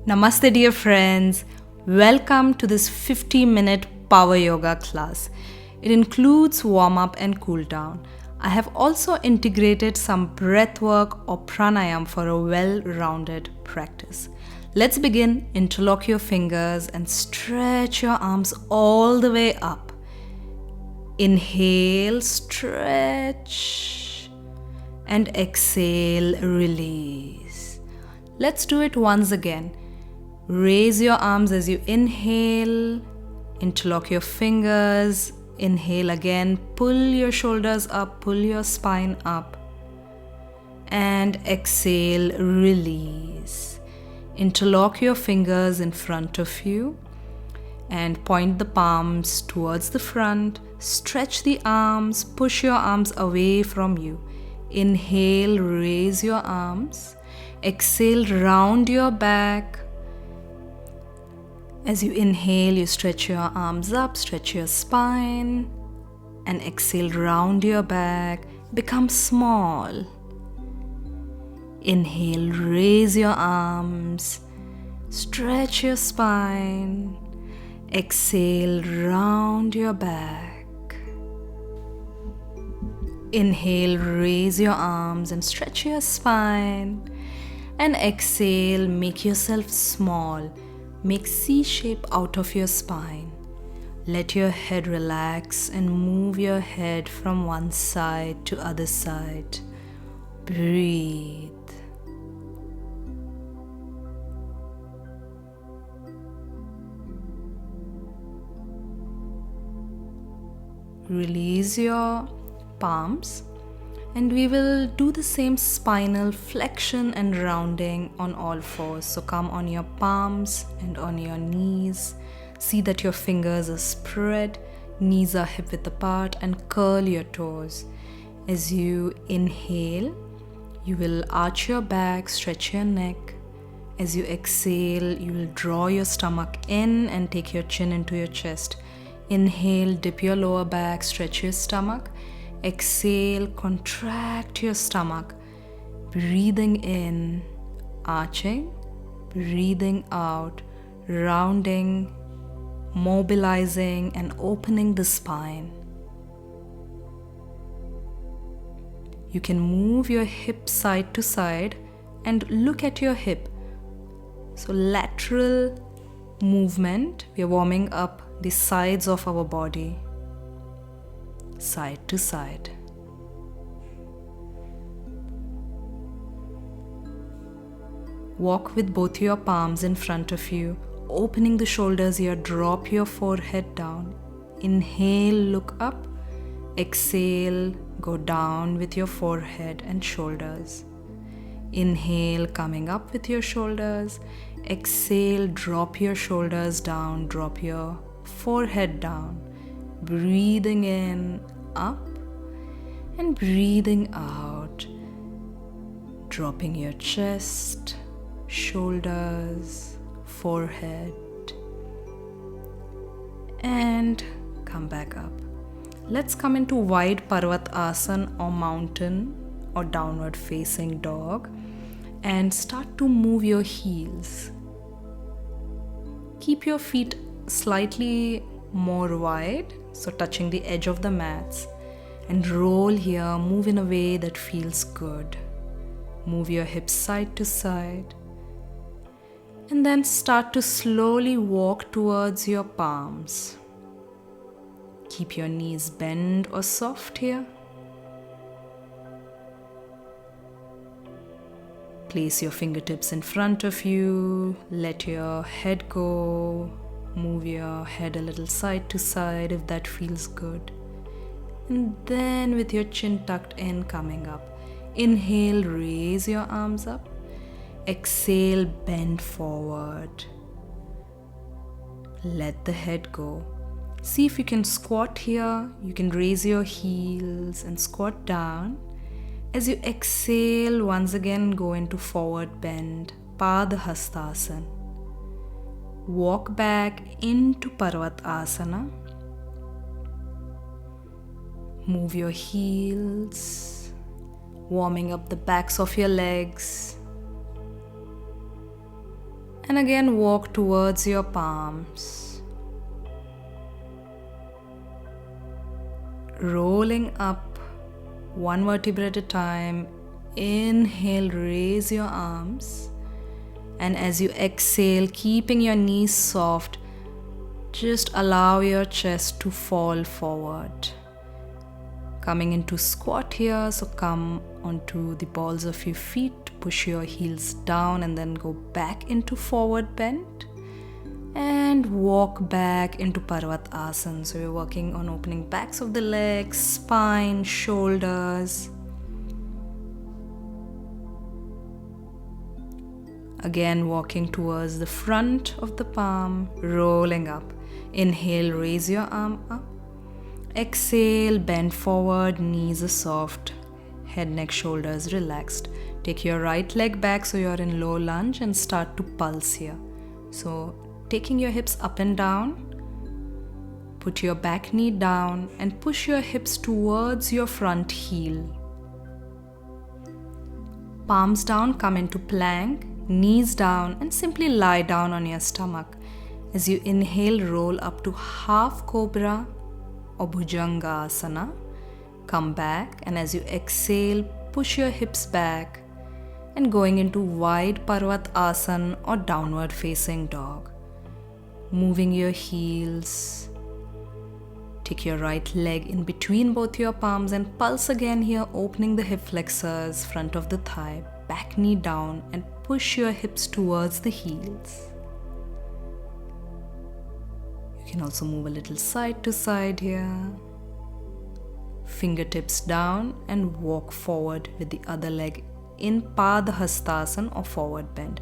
Namaste, dear friends. Welcome to this 50-minute power yoga class. It includes warm up and cool down. I have also integrated some breath work or pranayam for a well rounded practice. Let's begin. Interlock your fingers and stretch your arms all the way up. Inhale, stretch, and exhale, release. Let's do it once again. Raise your arms as you inhale, interlock your fingers, inhale again, pull your shoulders up, pull your spine up, and exhale, release. Interlock your fingers in front of you and point the palms towards the front. Stretch the arms, push your arms away from you. Inhale, raise your arms. Exhale, round your back. As you inhale, you stretch your arms up, stretch your spine, and exhale, round your back, become small. Inhale, raise your arms, stretch your spine, exhale, round your back. Inhale, raise your arms and stretch your spine, and exhale, make yourself small. Make C shape out of your spine. Let your head relax and move your head from one side to other side. Breathe. Release your palms, and we will do the same spinal flexion and rounding on all fours. So come on your palms and on your knees. See that your fingers are spread, knees are hip width apart, and curl your toes. As you inhale, you will arch your back, stretch your neck. As you exhale, you will draw your stomach in and take your chin into your chest. Inhale, dip your lower back, stretch your stomach. Exhale, contract your stomach. Breathing in, arching. Breathing out, rounding, mobilizing, and opening the spine. You can move your hip side to side and look at your hip. So lateral movement, we are warming up the sides of our body. Side to side. Walk with both your palms in front of you, opening the shoulders here. Drop your forehead down. Inhale, look up. Exhale, go down with your forehead and shoulders. Inhale, coming up with your shoulders. Exhale, drop your shoulders down, drop your forehead down. Breathing in, up, and breathing out, dropping your chest, shoulders, forehead, and come back up. Let's come into wide Parvat Asana or mountain or downward facing dog and start to move your heels. Keep your feet slightly more wide, so touching the edge of the mats, and roll here. Move in a way that feels good. Move your hips side to side, and then start to slowly walk towards your palms. Keep your knees bent or soft here. Place your fingertips in front of you. Let your head go. Move your head a little side to side if that feels good. And then with your chin tucked in, coming up. Inhale, raise your arms up. Exhale, bend forward. Let the head go. See if you can squat here. You can raise your heels and squat down. As you exhale, once again go into forward bend, Padhastasana. Walk back into Parvat Asana. Move your heels, warming up the backs of your legs. And again, walk towards your palms. Rolling up one vertebra at a time. Inhale, raise your arms. And as you exhale, keeping your knees soft, just allow your chest to fall forward. Coming into squat here, so come onto the balls of your feet, push your heels down and then go back into forward bend and walk back into Parvatasana. So you're working on opening backs of the legs, spine, shoulders. Again, walking towards the front of the palm, rolling up. Inhale, raise your arm up. Exhale, bend forward, knees are soft, head, neck, shoulders relaxed. Take your right leg back so you're in low lunge and start to pulse here. So taking your hips up and down, put your back knee down and push your hips towards your front heel. Palms down, come into plank, knees down and simply lie down on your stomach. As you inhale, roll up to half cobra or bhujangasana. Come back, and as you exhale, push your hips back and going into wide Parvatasana or downward facing dog. Moving your heels. Take your right leg in between both your palms and pulse again here, opening the hip flexors, front of the thigh, back knee down and push your hips towards the heels. You can also move a little side to side here. Fingertips down and walk forward with the other leg in Padhastasana or forward bend.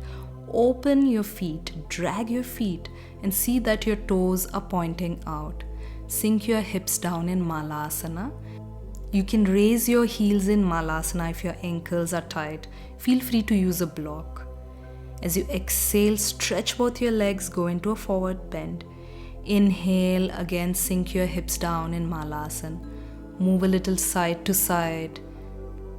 Open your feet, drag your feet and see that your toes are pointing out. Sink your hips down in Malasana. You can raise your heels in Malasana if your ankles are tight. Feel free to use a block. As you exhale, stretch both your legs, go into a forward bend. Inhale, again sink your hips down in Malasana. Move a little side to side.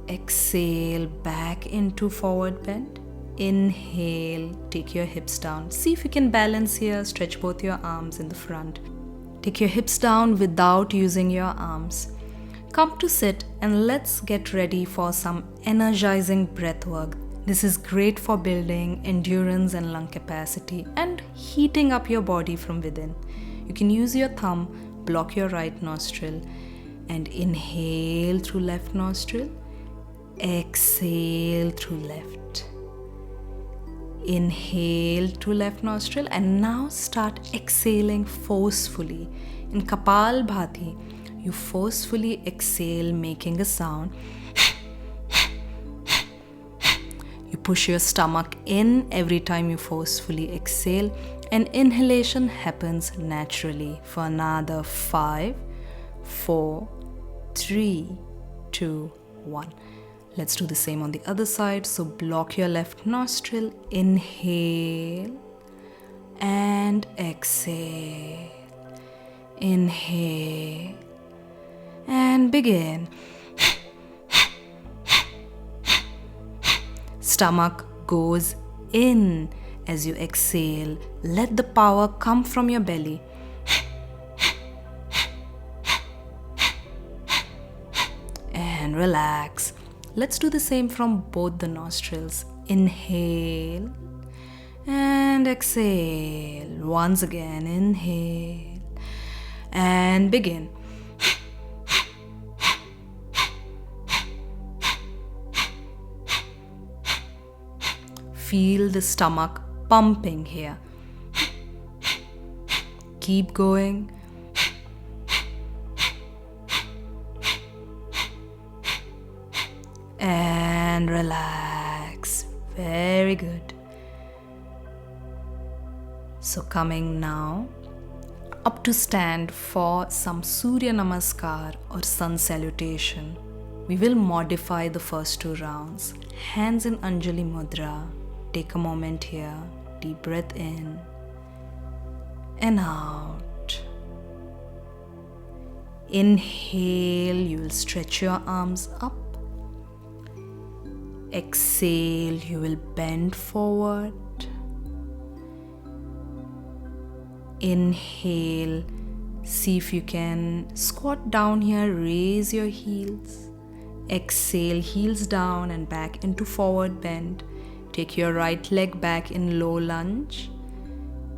Exhale, back into forward bend. Inhale, take your hips down. See if you can balance here. Stretch both your arms in the front. Take your hips down without using your arms. Come to sit and let's get ready for some energizing breath work. This is great for building endurance and lung capacity and heating up your body from within. You can use your thumb, block your right nostril and inhale through left nostril. Exhale through left. Inhale through left nostril and now start exhaling forcefully. In Kapalbhati, you forcefully exhale, making a sound. You push your stomach in every time you forcefully exhale, and inhalation happens naturally for another 5, 4, 3, 2, 1. Let's do the same on the other side. So block your left nostril, inhale and exhale. Inhale and begin. Stomach goes in as you exhale. Let the power come from your belly. And relax. Let's do the same from both the nostrils. Inhale and exhale. Once again, inhale and begin. Feel the stomach pumping here. Keep going. And relax. Very good. So coming now up to stand for some Surya Namaskar or Sun Salutation. We will modify the first 2 rounds. Hands in Anjali Mudra. Take a moment here. Deep breath in and out. Inhale, you will stretch your arms up. Exhale, you will bend forward. Inhale. See if you can squat down here, raise your heels. Exhale, heels down and back into forward bend. Take your right leg back in low lunge.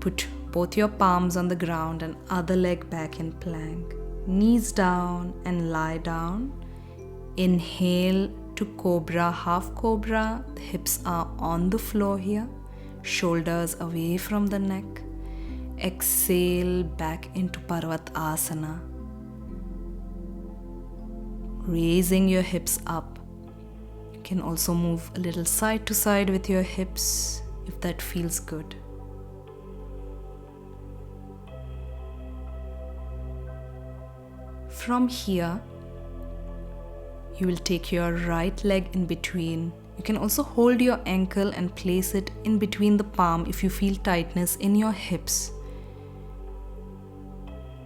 Put both your palms on the ground and other leg back in plank. Knees down and lie down. Inhale to cobra, half cobra. The hips are on the floor here. Shoulders away from the neck. Exhale back into Parvatasana. Raising your hips up. You can also move a little side to side with your hips if that feels good. From here, you will take your right leg in between. You can also hold your ankle and place it in between the palm if you feel tightness in your hips.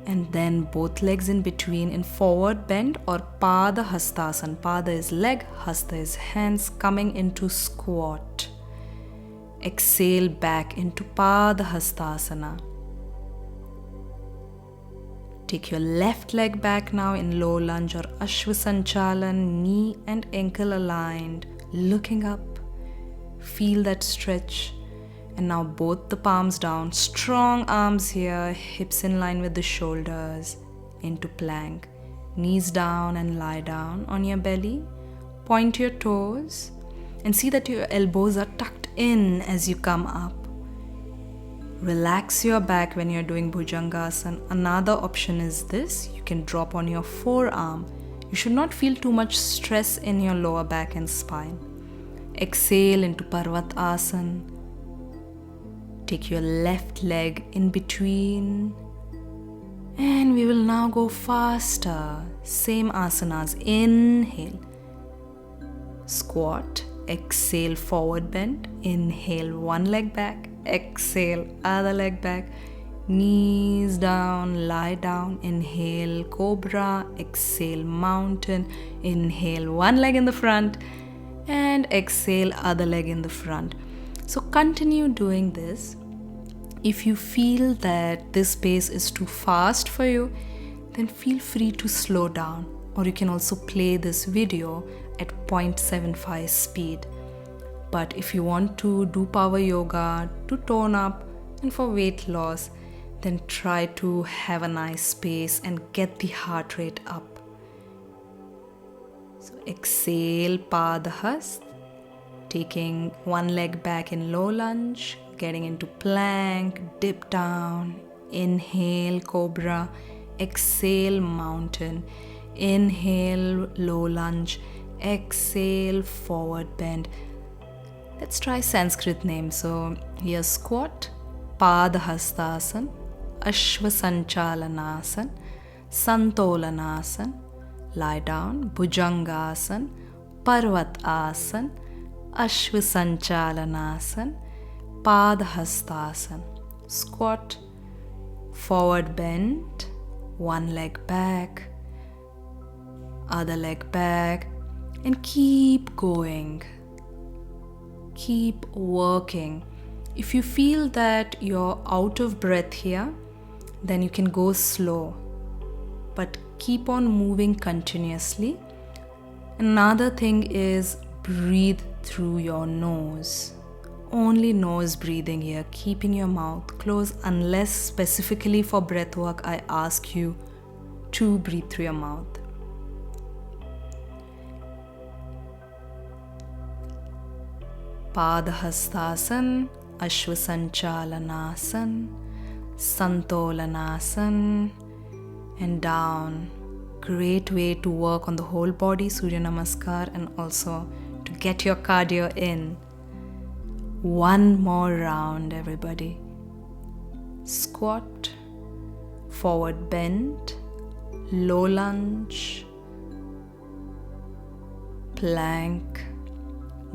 And then both legs in between in forward bend or Pada Hastasana. Pada is leg, Hasta is hands, coming into squat. Exhale back into Pada Hastasana. Take your left leg back now in low lunge or Ashwasanchalan, knee and ankle aligned, looking up. Feel that stretch. And now both the palms down, strong arms here, hips in line with the shoulders, into plank. Knees down and lie down on your belly. Point your toes and see that your elbows are tucked in as you come up. Relax your back when you're doing Bhujangasana. Another option is this. You can drop on your forearm. You should not feel too much stress in your lower back and spine. Exhale into Parvatasana. Take your left leg in between. And we will now go faster. Same asanas. Inhale. Squat. Exhale, forward bend. Inhale, one leg back. Exhale, other leg back. Knees down, lie down. Inhale, cobra. Exhale, mountain. Inhale, one leg in the front. And exhale, other leg in the front. So continue doing this. If you feel that this pace is too fast for you, then feel free to slow down. Or you can also play this video at 0.75 speed. But if you want to do power yoga to tone up and for weight loss, then try to have a nice pace and get the heart rate up. So exhale, Padahast. Taking one leg back in low lunge, getting into plank, dip down, inhale, cobra, exhale, mountain, inhale, low lunge, exhale, forward bend. Let's try Sanskrit names. So here's squat, Padahastasana, Ashwasanchalanasana, Santolanasan, lie down, Bhujangasana, Parvatasana, Ashwasanchalanasana, Padahastasana. Squat, forward bend, one leg back, other leg back, and keep going. Keep working. If you feel that you're out of breath here, then you can go slow, but keep on moving continuously. Another thing is breathe through your nose. Only nose breathing here, keeping your mouth closed unless specifically for breath work I ask you to breathe through your mouth. Padahastasana, Ashwasanchalanasana, Santolanasana, and down. Great way to work on the whole body, Surya Namaskar, and also to get your cardio in. One more round, everybody. Squat, forward bend, low lunge, plank,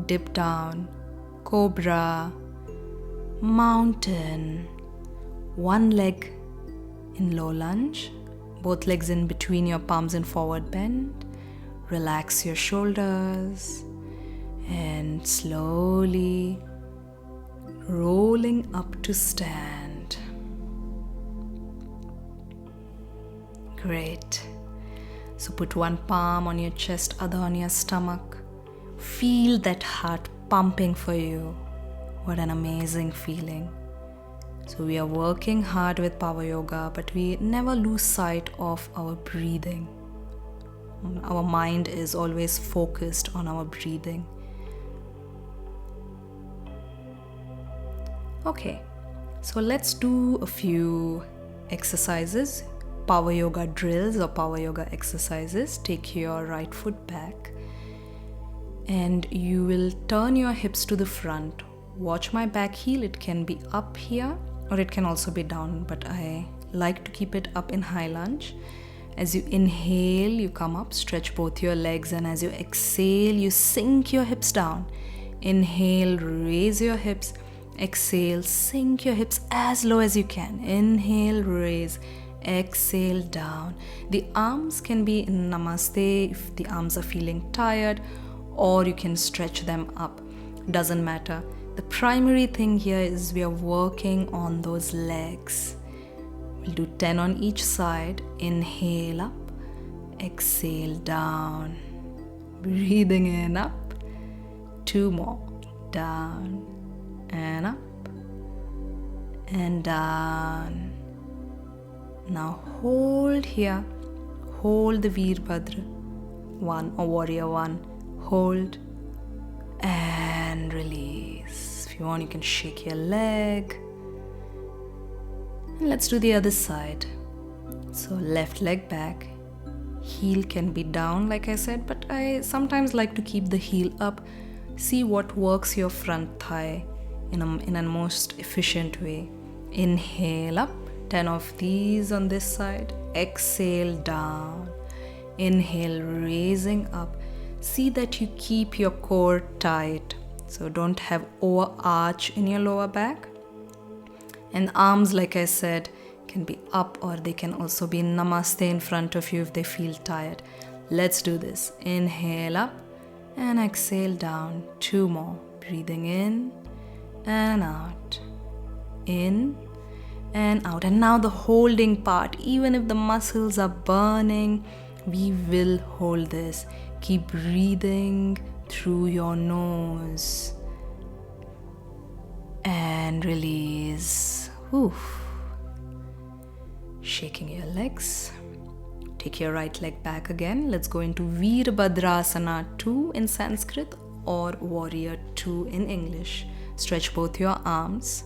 dip down, cobra, mountain, one leg in low lunge, both legs in between your palms in forward bend. Relax your shoulders and slowly rolling up to stand. Great. So put one palm on your chest, other on your stomach. Feel that heart pumping for you. What an amazing feeling. So we are working hard with power yoga, but we never lose sight of our breathing. Our mind is always focused on our breathing. Okay, so let's do a few exercises, power yoga drills or power yoga exercises. Take your right foot back and you will turn your hips to the front. Watch my back heel, it can be up here or it can also be down, but I like to keep it up in high lunge. As you inhale, you come up, stretch both your legs, and as you exhale, you sink your hips down. Inhale, raise your hips. Exhale, sink your hips as low as you can. Inhale, raise. Exhale, down. The arms can be in Namaste if the arms are feeling tired, or you can stretch them up. Doesn't matter. The primary thing here is we are working on those legs. We'll do 10 on each side. Inhale up, exhale down. Breathing in up. 2 more. Down and up and down. Now hold here. Hold the Veerbhadra 1 or Warrior 1. Hold and release. If you want, you can shake your leg. And let's do the other side. So left leg back. Heel can be down like I said, but I sometimes like to keep the heel up. See what works your front thigh in a most efficient way. Inhale up, 10 of these on this side. Exhale down. Inhale, raising up. See that you keep your core tight. So don't have overarch in your lower back. And arms, like I said, can be up or they can also be Namaste in front of you if they feel tired. Let's do this. Inhale up and exhale down. 2 more. Breathing in and out. In and out. And now the holding part. Even if the muscles are burning, we will hold this. Keep breathing through your nose. And release. Oof. Shaking your legs. Take your right leg back again. Let's go into Veerbhadrasana 2 in Sanskrit or Warrior 2 in English. Stretch both your arms.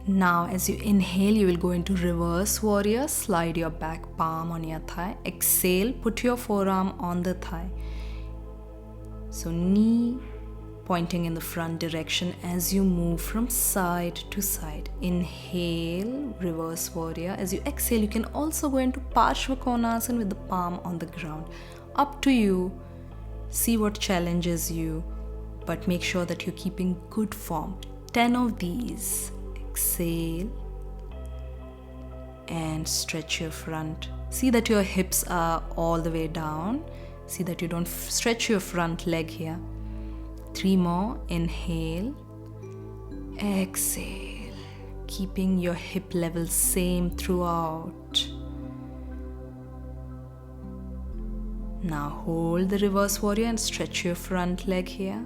Now as you inhale, you will go into reverse warrior. Slide your back palm on your thigh. Exhale, put your forearm on the thigh. So knee pointing in the front direction as you move from side to side. Inhale, reverse warrior. As you exhale, you can also go into Parshvakonasana with the palm on the ground. Up to you. See what challenges you, but make sure that you're keeping good form. 10 of these. Exhale and stretch your front. See that your hips are all the way down. See that you don't stretch your front leg here. 3 more. Inhale. Exhale. Keeping your hip level same throughout. Now hold the reverse warrior and stretch your front leg here.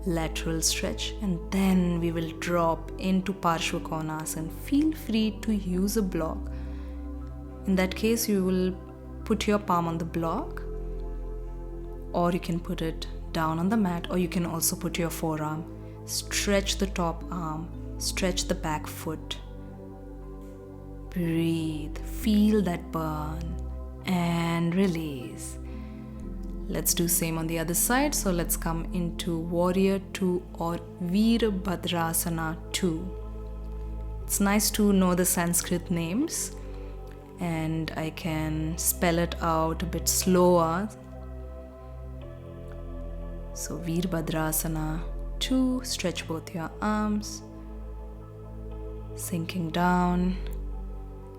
Lateral stretch, and then we will drop into Parshvakonasana. Feel free to use a block. In that case, you will put your palm on the block, or you can put it down on the mat, or you can also put your forearm. Stretch the top arm, stretch the back foot. Breathe, feel that burn, and release. Let's do same on the other side. So let's come into Warrior 2 or Veerbhadrasana 2. It's nice to know the Sanskrit names, and I can spell it out a bit slower. So Veerbhadrasana 2, stretch both your arms, sinking down.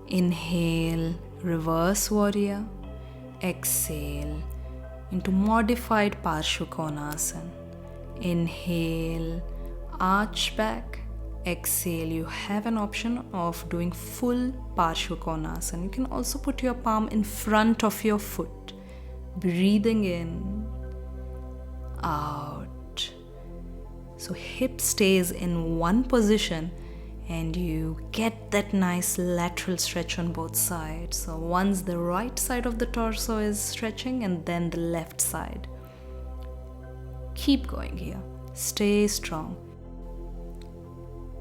Inhale, reverse warrior. Exhale into modified Parshvakonasana. Inhale, arch back. exhale. You have an option of doing full Parshvakonasana. You can also put your palm in front of your foot. Breathing in, out. So hip stays in one position and you get that nice lateral stretch on both sides. So once the right side of the torso is stretching and then the left side. Keep going here. Stay strong.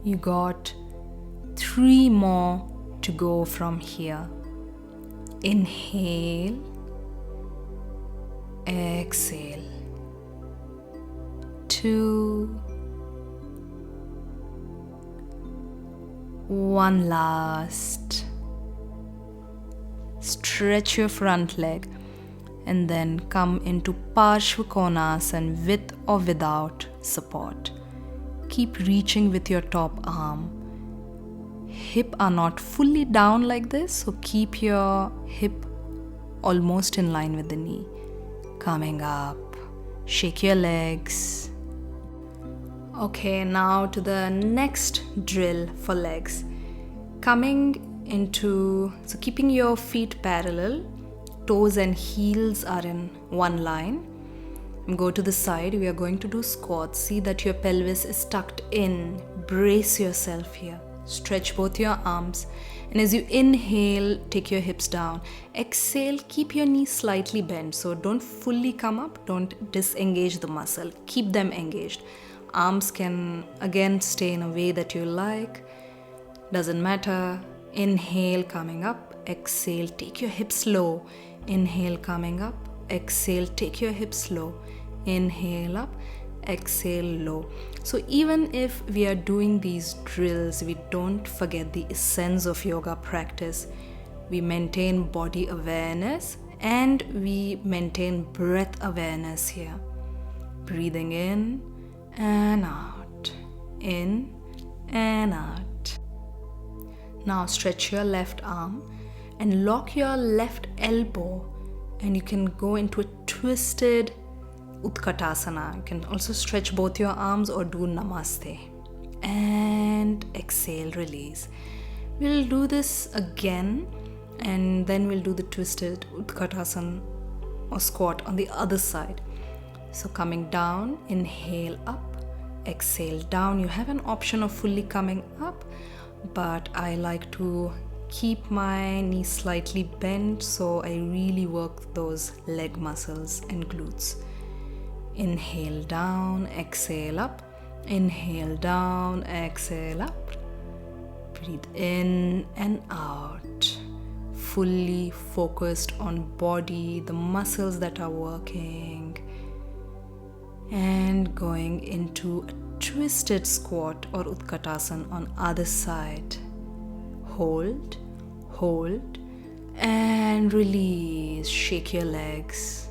You got 3 more to go from here. Inhale, exhale. 2, 1 last. Stretch your front leg and then come into Parshvakonasana with or without support. Keep reaching with your top arm. Hip are not fully down like this, so keep your hip almost in line with the knee. Coming up, shake your legs. Okay, now to the next drill for legs. Coming into, so keeping your feet parallel, toes and heels are in one line. Go to the side, we are going to do squats. See that your pelvis is tucked in. Brace yourself here. Stretch both your arms. And as you inhale, take your hips down. Exhale, keep your knees slightly bent. So don't fully come up, don't disengage the muscle. Keep them engaged. Arms can again stay in a way that you like. Doesn't matter. Inhale, coming up. Exhale, take your hips low. Inhale, coming up. Exhale, take your hips low. Inhale up, exhale low. So even if we are doing these drills, we don't forget the essence of yoga practice. We maintain body awareness and we maintain breath awareness here. Breathing in and out, in and out. Now stretch your left arm and lock your left elbow, and you can go into a twisted Utkatasana. You can also stretch both your arms or do Namaste. And exhale, release. We'll do this again and then we'll do the twisted Utkatasana or squat on the other side. So coming down, inhale up, exhale down. You have an option of fully coming up, but I like to keep my knees slightly bent so I really work those leg muscles and glutes. Inhale down, exhale up. Inhale down, exhale up. Breathe in and out. Fully focused on body, the muscles that are working. And going into a twisted squat or Utkatasana on other side. Hold, hold, and release. Shake your legs.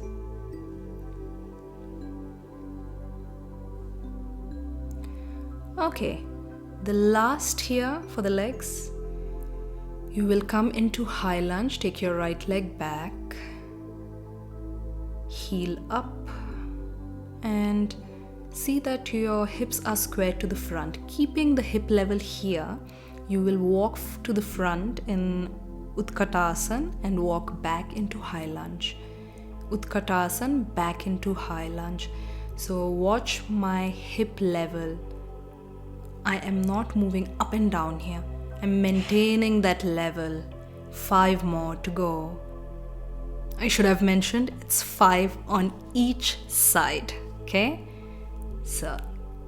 Okay, the last here for the legs. You will come into high lunge. Take your right leg back. Heel up. And see that your hips are squared to the front. Keeping the hip level here, you will walk to the front in Utkatasana and walk back into high lunge. Utkatasana, back into high lunge. So watch my hip level. I am not moving up and down here. I'm maintaining that level. 5 more to go. I should have mentioned it's 5 on each side. Okay? So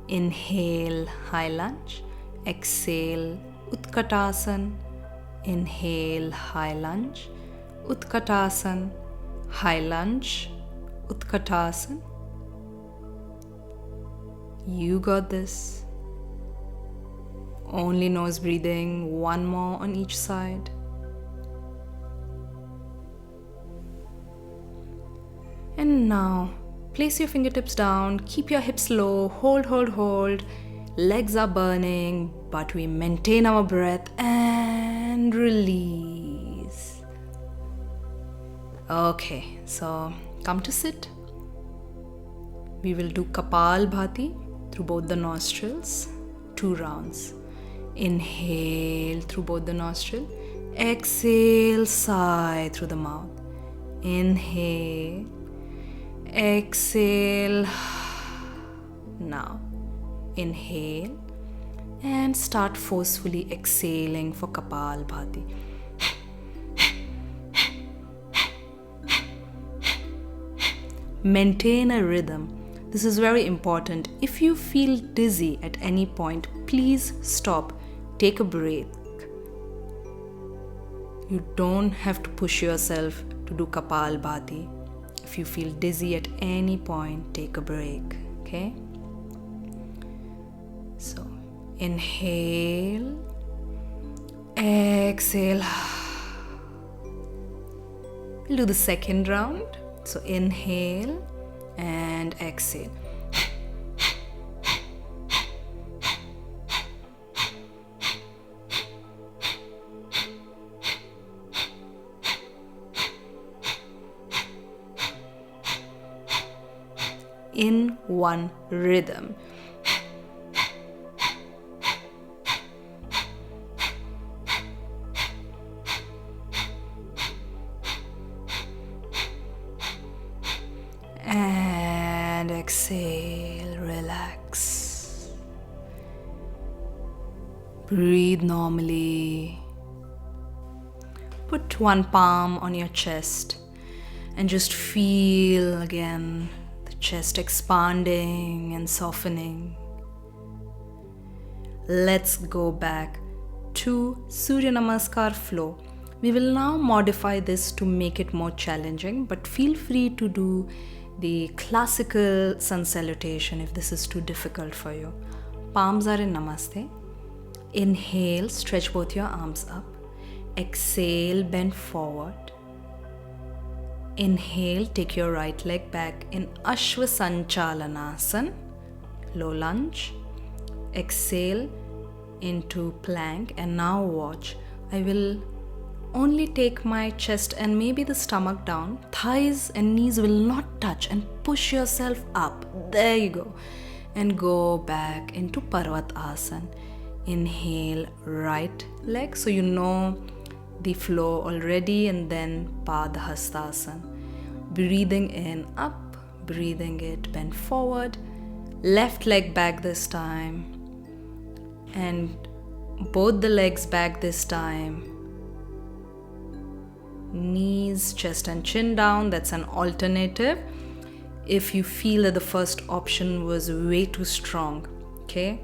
inhale, high lunge. Exhale, Utkatasana. Inhale, high lunge. Utkatasana. High lunge. Utkatasana. You got this. Only nose breathing, 1 more on each side. And now, place your fingertips down, keep your hips low, hold, hold, hold. Legs are burning, but we maintain our breath and release. Okay, so come to sit. We will do Kapalbhati through both the nostrils, 2 rounds. Inhale through both the nostrils. Exhale, sigh through the mouth. Inhale. Exhale. Now, inhale and start forcefully exhaling for Kapalbhati. Maintain a rhythm. This is very important. If you feel dizzy at any point, please stop. Take a break. You don't have to push yourself to do Kapalbhati. If you feel dizzy at any point, take a break. Okay? So, inhale, exhale. We'll do the second round. So, inhale and exhale. In one rhythm. And exhale, relax. Breathe normally. Put one palm on your chest and just feel again the chest expanding and softening. Let's go back to Surya Namaskar flow. We will now modify this to make it more challenging, but feel free to do the classical sun salutation if this is too difficult for you. Palms are in Namaste. Inhale, stretch both your arms up. Exhale, bend forward. Inhale, take your right leg back in Ashwa Sanchalanasana, low lunge. Exhale into plank, and now watch. I will only take my chest and maybe the stomach down. Thighs and knees will not touch, and push yourself up. There you go. And go back into Parvatasana. Inhale, right leg. So you know the flow already, and then Padhastasana. Breathing in, up, breathing it, bend forward. Left leg back this time. And both the legs back this time. Knees, chest and chin down. That's an alternative if you feel that the first option was way too strong. Okay,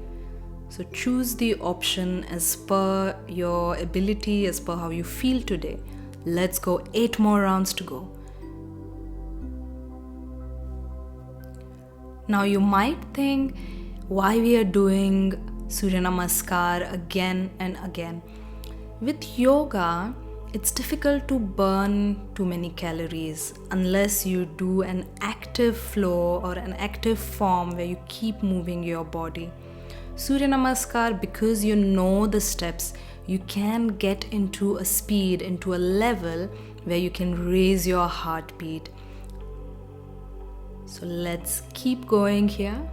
so choose the option as per your ability, as per how you feel today. Let's go. 8 more rounds to go. Now you might think why we are doing Surya Namaskar again and again. With yoga, it's difficult to burn too many calories unless you do an active flow or an active form where you keep moving your body. Surya Namaskar, because you know the steps, you can get into a speed, into a level where you can raise your heartbeat. So let's keep going here.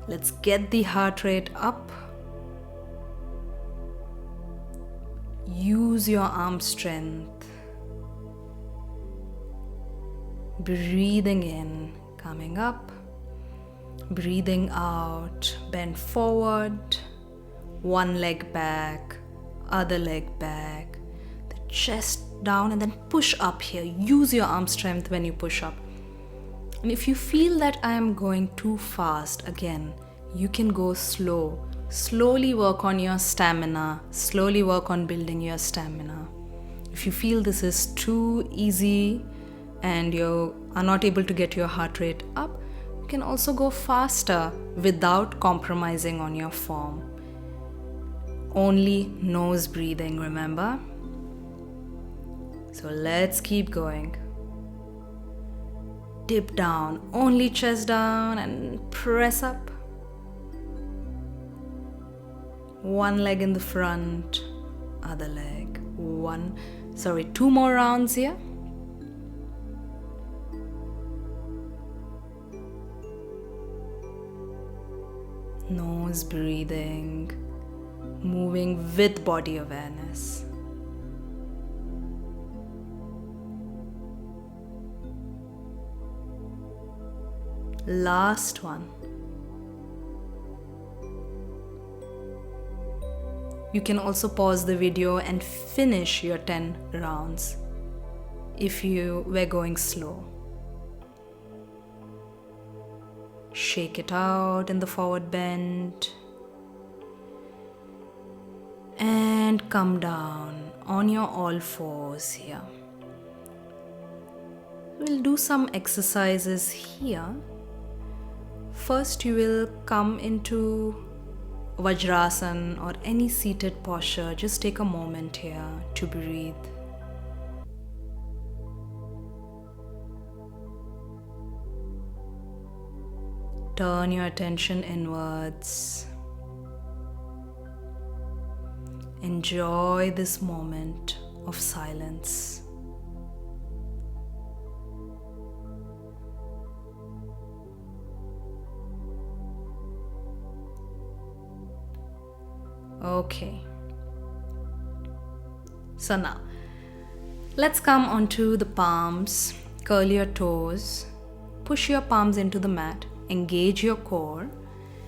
Let's get the heart rate up. Use your arm strength. Breathing in, coming up. Breathing out, bend forward. One leg back, other leg back. The chest down, and then push up here. Use your arm strength when you push up. And if you feel that I am going too fast, again, you can go slow. Slowly work on your stamina. Slowly work on building your stamina. If you feel this is too easy and you are not able to get your heart rate up, you can also go faster without compromising on your form. Only nose breathing, remember? So let's keep going. Dip down, only chest down, and press up. One leg in the front, other leg. 2 more rounds here. Nose breathing. moving with body awareness. Last one. You can also pause the video and finish your 10 rounds if you were going slow. Shake it out in the forward bend and come down on your all fours here. We'll do some exercises here. First, you will come into Vajrasana or any seated posture. Just take a moment here to breathe. Turn your attention inwards. Enjoy this moment of silence. Okay. So now, let's come onto the palms. Curl your toes. Push your palms into the mat. Engage your core.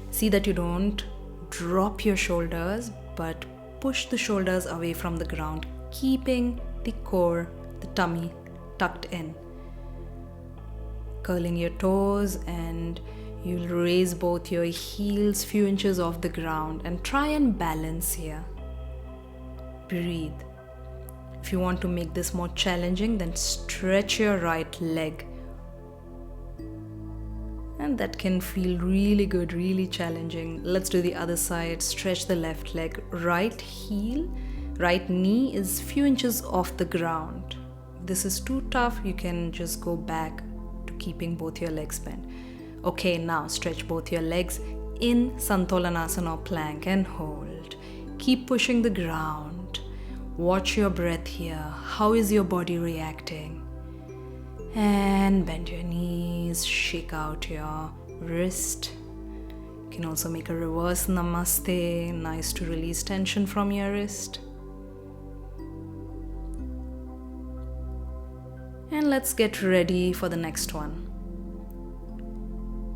See that you don't drop your shoulders, but push the shoulders away from the ground, keeping the core, the tummy tucked in. Curling your toes, and you'll raise both your heels few inches off the ground and try and balance here. Breathe. If you want to make this more challenging, then stretch your right leg. And that can feel really good, really challenging. Let's do the other side. Stretch the left leg. Right knee is few inches off the ground. If this is too tough, you can just go back to keeping both your legs bent. Okay, now stretch both your legs in Santolanasana or plank and hold. Keep pushing the ground. Watch your breath here. How is your body reacting? And bend your knees, shake out your wrist. You can also make a reverse namaste. Nice to release tension from your wrist. And let's get ready for the next one.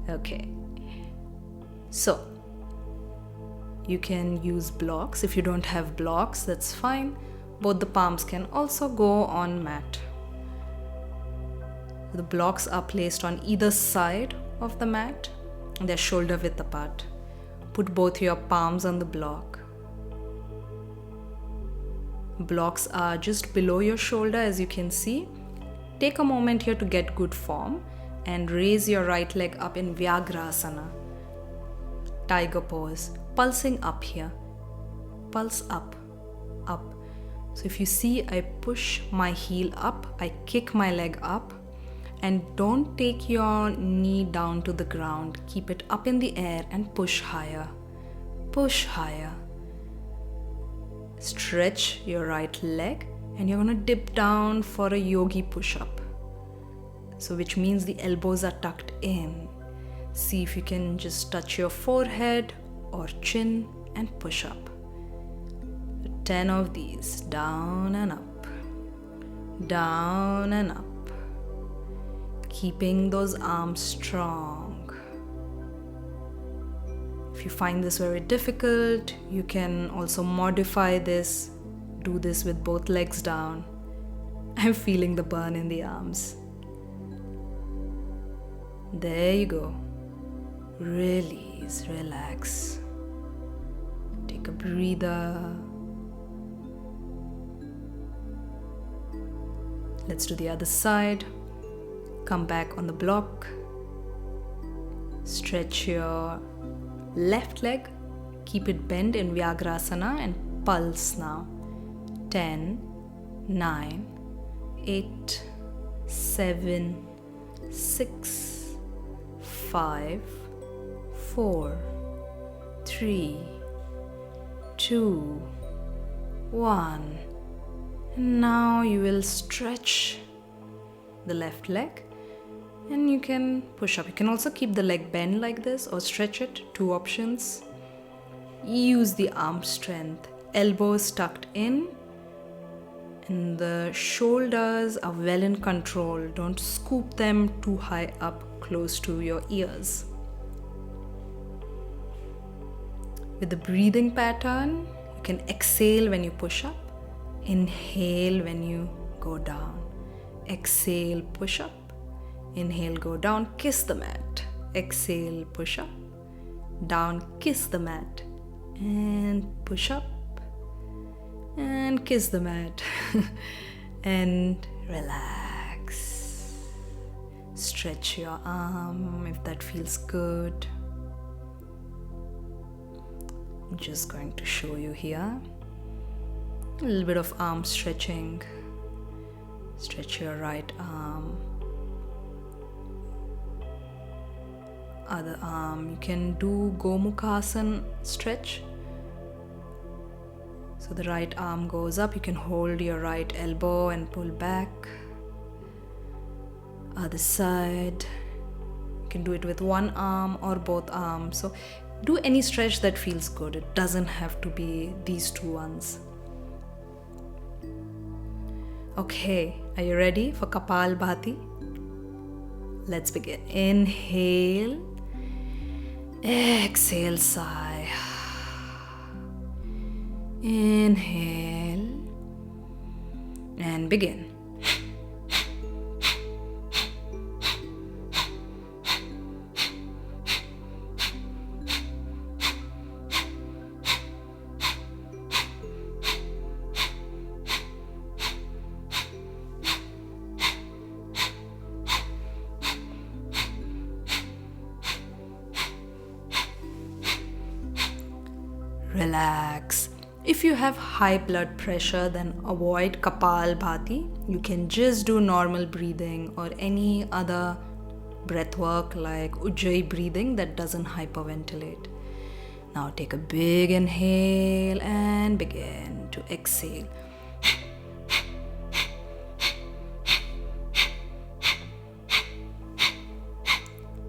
Okay, so you can use blocks. If you don't have blocks, that's fine. Both the palms can also go on mat. The blocks are placed on either side of the mat. They're shoulder width apart. Put both your palms on the block. Blocks are just below your shoulder, as you can see. Take a moment here to get good form. And raise your right leg up in Vyagrasana, tiger pose, pulsing up here. Pulse up, up. So if you see, I push my heel up, I kick my leg up, and don't take your knee down to the ground. Keep it up in the air and push higher. Push higher. Stretch your right leg, and you're going to dip down for a yogi push-up. So which means the elbows are tucked in. See if you can just touch your forehead or chin and push up. 10 of these, down and up, down and up. Keeping those arms strong. If you find this very difficult, you can also modify this. Do this with both legs down. I'm feeling the burn in the arms. There you go. Release, relax. Take a breather. Let's do the other side. Come back on the block. Stretch your left leg. Keep it bent in Vyagrasana and pulse now. 10, 9, 8, 7, 6, 5, 4, 3, 2, 1. And now you will stretch the left leg and you can push up. You can also keep the leg bent like this or stretch it. 2 options. Use the arm strength. Elbows tucked in and the shoulders are well in control. Don't scoop them too high up close to your ears. With the breathing pattern, you can exhale when you push up, inhale when you go down. Exhale, push up, inhale, go down, kiss the mat. Exhale, push up, down, kiss the mat, and push up, and kiss the mat, and relax. Stretch your arm if that feels good. I'm just going to show you here a little bit of arm stretching. Stretch your right arm, other arm. You can do Gomukhasana stretch. So the right arm goes up. You can hold your right elbow and pull back. Other side. You can do it with one arm or both arms. So do any stretch that feels good. It doesn't have to be these two ones. Okay, are you ready for Kapalbhati? Let's begin. Inhale, exhale, sigh. Inhale and begin. Relax. If you have high blood pressure, then avoid Kapalbhati. You can just do normal breathing or any other breath work like Ujjayi breathing that doesn't hyperventilate. Now take a big inhale and begin to exhale.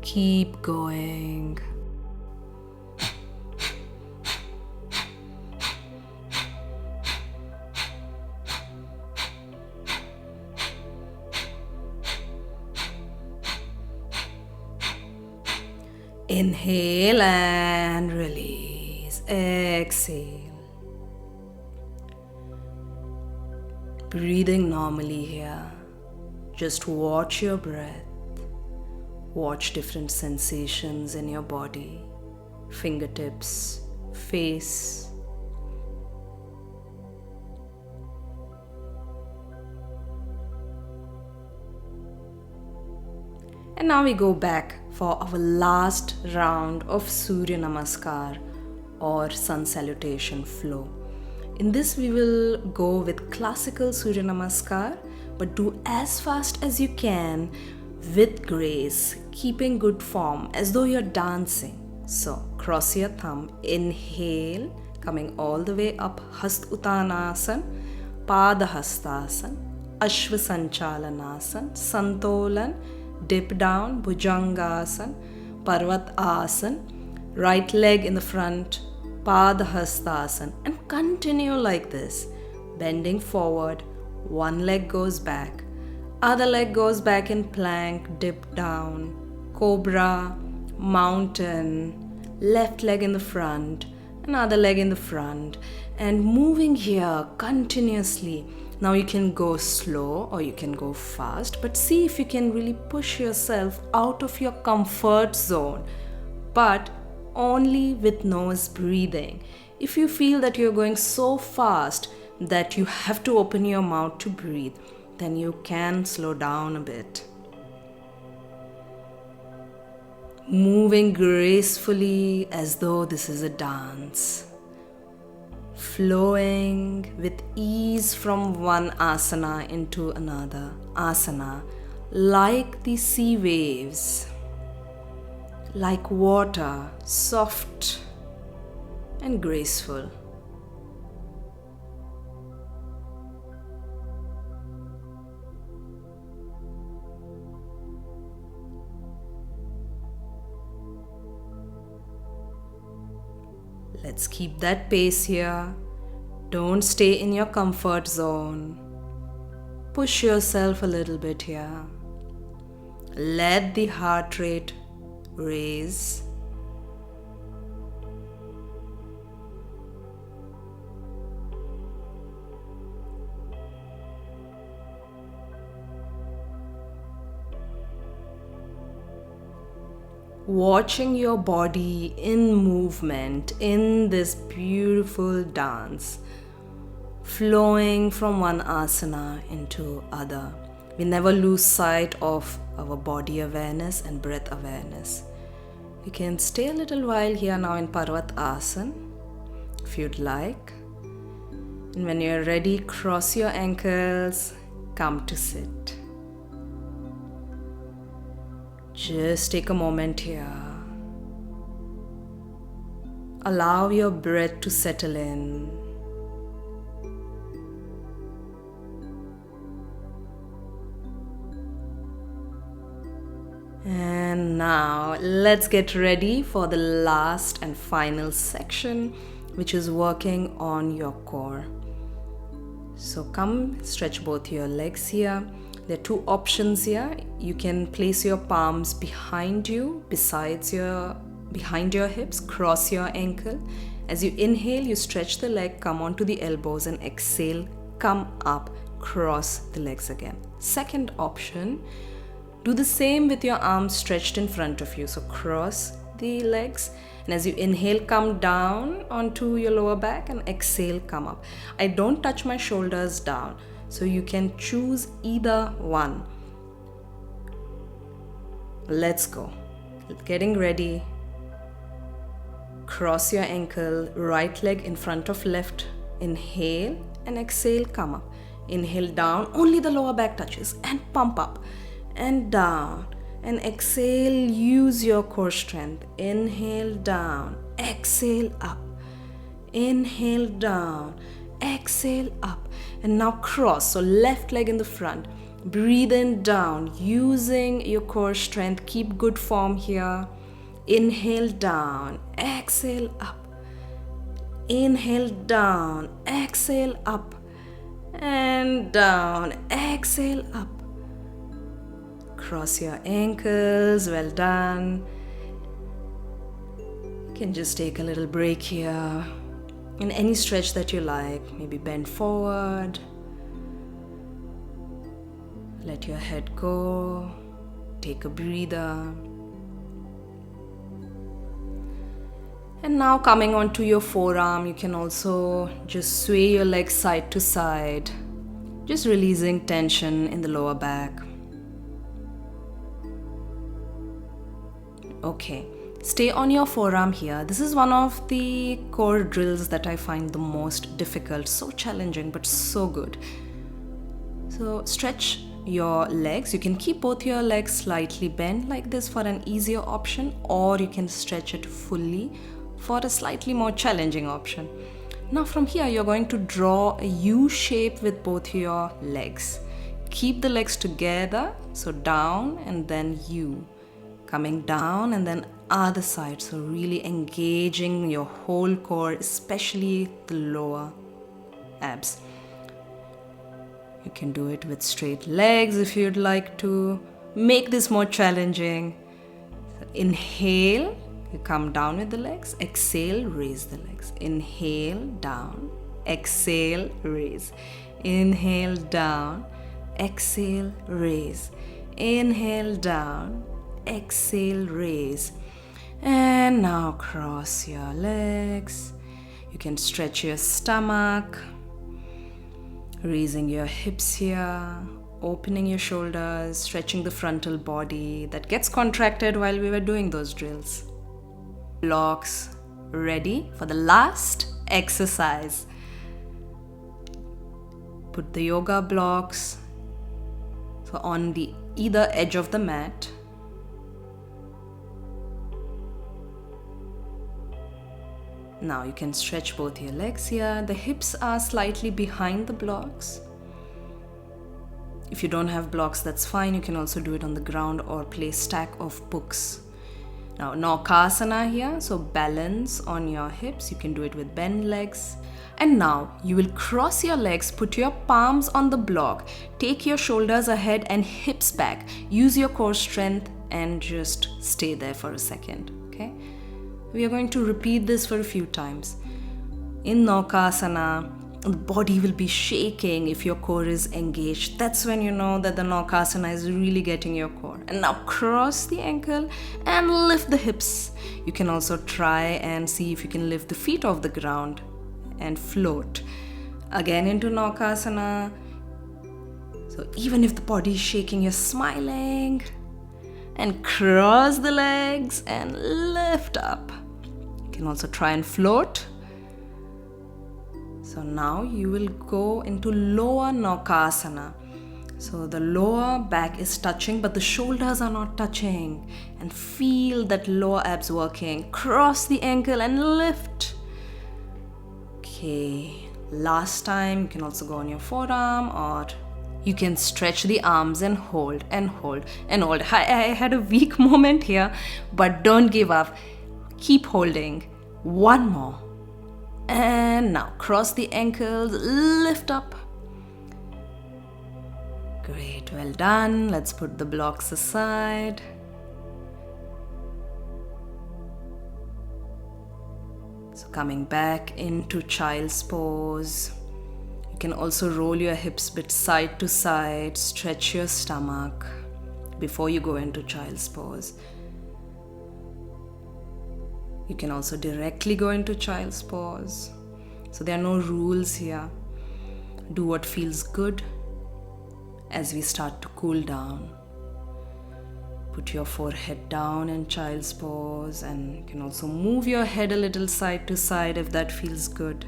Keep going. Inhale and release. Exhale. Breathing normally here. Just watch your breath. Watch different sensations in your body, fingertips, face. And now we go back for our last round of Surya Namaskar or Sun Salutation flow. In this we will go with classical Surya Namaskar, but do as fast as you can with grace, keeping good form as though you're dancing. So cross your thumb, inhale, coming all the way up, Hast Uttanasana, Pada Hastasana, Ashva Sanchalanasana, Santolan, dip down, Bhujangasana, Parvat Asana, right leg in the front, Pada Hastasana, and continue like this, bending forward, one leg goes back, other leg goes back in plank, dip down, cobra, mountain, left leg in the front, another leg in the front, and moving here continuously. Now you can go slow or you can go fast, but see if you can really push yourself out of your comfort zone, but only with nose breathing. If you feel that you're going so fast that you have to open your mouth to breathe, then you can slow down a bit. Moving gracefully as though this is a dance. Flowing with ease from one asana into another asana, like the sea waves, like water, soft and graceful. Let's Let's keep that pace here. Don't stay in your comfort zone. Push yourself a little bit here. Let the heart rate raise. Watching your body in movement in this beautiful dance, flowing from one asana into other. We never lose sight of our body awareness and breath awareness. You can stay a little while here now in Parvat Asana if you'd like. And when you're ready, cross your ankles, come to sit. Just take a moment here. Allow your breath to settle in. And now let's get ready for the last and final section, which is working on your core. So come stretch both your legs here. There are two options here. You can place your palms behind you, behind your hips, cross your ankle. As you inhale, you stretch the leg, come onto the elbows, and exhale, come up, cross the legs again. Second option, do the same with your arms stretched in front of you. So cross the legs, and as you inhale, come down onto your lower back, and exhale, come up. I don't touch my shoulders down, so you can choose either one. Let's go. Getting ready. Cross your ankle, right leg in front of left. Inhale and exhale, come up. Inhale down, only the lower back touches, and pump up and down. And exhale, use your core strength. Inhale down, exhale up. Inhale down, exhale up. And now cross, so left leg in the front. Breathe in down, using your core strength. Keep good form here. Inhale down, exhale up. Inhale down, exhale up. And down, exhale up. Cross your ankles, well done. You can just take a little break here. In any stretch that you like, maybe bend forward. Let your head go. Take a breather. And now coming onto your forearm, you can also just sway your legs side to side, just releasing tension in the lower back. Okay, stay on your forearm here. This is one of the core drills that I find the most difficult, so challenging but so good. So stretch your legs. You can keep both your legs slightly bent like this for an easier option, or you can stretch it fully for a slightly more challenging option. Now from here, you're going to draw a U shape with both your legs. Keep the legs together, so down and then U. Coming down and then other side, so really engaging your whole core, especially the lower abs. You can do it with straight legs if you'd like to make this more challenging. So inhale, you come down with the legs. Exhale, raise the legs. Inhale, down. Exhale, raise. Inhale, down. Exhale, raise. Inhale, down. Exhale, raise. And now cross your legs. You can stretch your stomach, raising your hips here, opening your shoulders, stretching the frontal body that gets contracted while we were doing those drills. Blocks ready for the last exercise. Put the yoga blocks so on the either edge of the mat. Now you can stretch both your legs here. The hips are slightly behind the blocks. If you don't have blocks, that's fine. You can also do it on the ground or place stack of books. Now, Naukasana here, so balance on your hips. You can do it with bent legs. And now you will cross your legs, put your palms on the block, take your shoulders ahead and hips back. Use your core strength and just stay there for a second, okay? We are going to repeat this for a few times. In Naukasana, the body will be shaking if your core is engaged. That's when you know that the Naukasana is really getting your core. And now cross the ankle and lift the hips. You can also try and see if you can lift the feet off the ground and float. Again into Naukasana. So even if the body is shaking, you're smiling. And cross the legs and lift up. You can also try and float. So now you will go into lower Naukasana. So the lower back is touching, but the shoulders are not touching. And feel that lower abs working. Cross the ankle and lift. Okay, last time you can also go on your forearm, or you can stretch the arms and hold and hold and hold. I had a weak moment here, but don't give up. Keep holding. One more. And now cross the ankles, lift up. Great, well done. Let's put the blocks aside. So coming back into child's pose. You can also roll your hips a bit side to side, stretch your stomach before you go into child's pose. You can also directly go into child's pose. So there are no rules here. Do what feels good as we start to cool down. Put your forehead down in child's pose, and you can also move your head a little side to side if that feels good.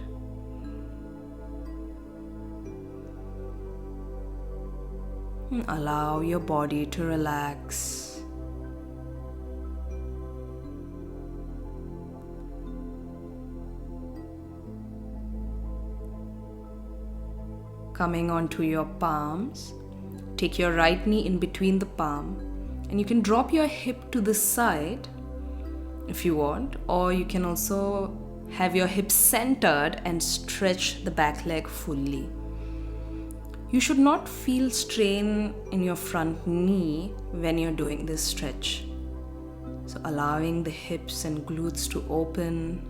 And allow your body to relax. Coming onto your palms, take your right knee in between the palm, and you can drop your hip to the side if you want, or you can also have your hips centered and stretch the back leg fully. You should not feel strain in your front knee when you're doing this stretch. So allowing the hips and glutes to open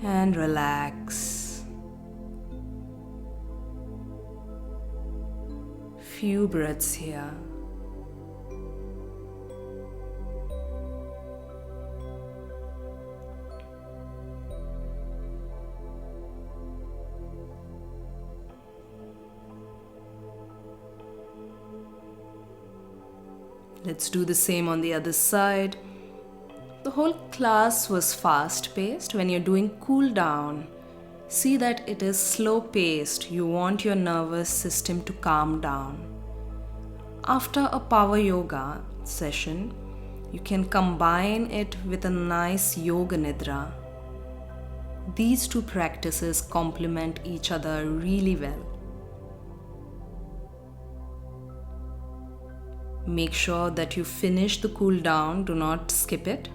and relax. Few breaths here. Let's do the same on the other side. The whole class was fast-paced. When you're doing cool down, see that it is slow-paced. You want your nervous system to calm down. After a power yoga session, you can combine it with a nice yoga nidra. These two practices complement each other really well. Make sure that you finish the cool down. Do not skip it.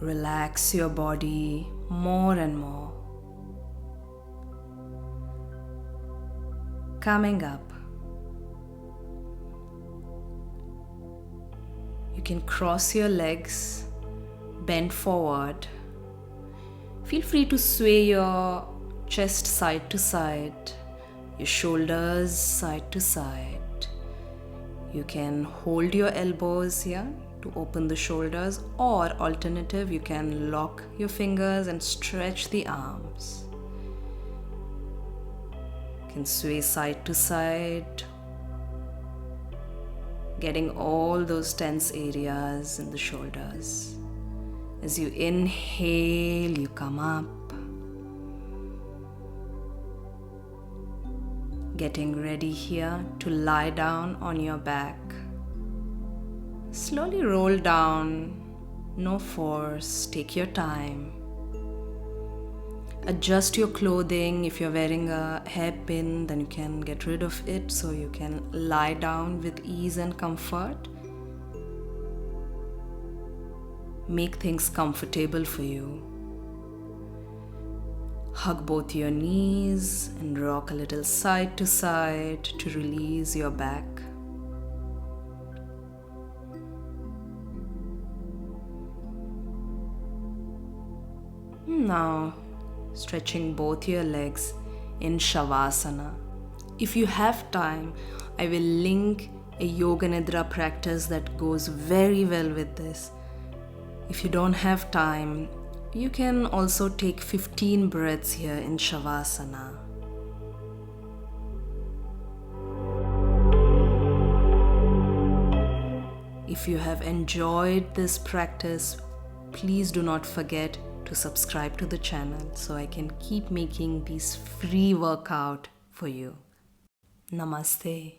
Relax your body more and more. Coming up, you can cross your legs, bend forward. Feel free to sway your chest side to side, your shoulders side to side. You can hold your elbows here to open the shoulders, or alternative, you can lock your fingers and stretch the arms. You can sway side to side, getting all those tense areas in the shoulders. As you inhale, you come up. Getting ready here to lie down on your back. Slowly roll down, no force, take your time. Adjust your clothing. If you're wearing a hairpin, then you can get rid of it so you can lie down with ease and comfort. Make things comfortable for you. Hug both your knees and rock a little side to side to release your back. Now, stretching both your legs in Shavasana. If you have time, I will link a Yoga Nidra practice that goes very well with this. If you don't have time, you can also take 15 breaths here in Shavasana. If you have enjoyed this practice, please do not forget to subscribe to the channel so I can keep making these free workout for you. Namaste.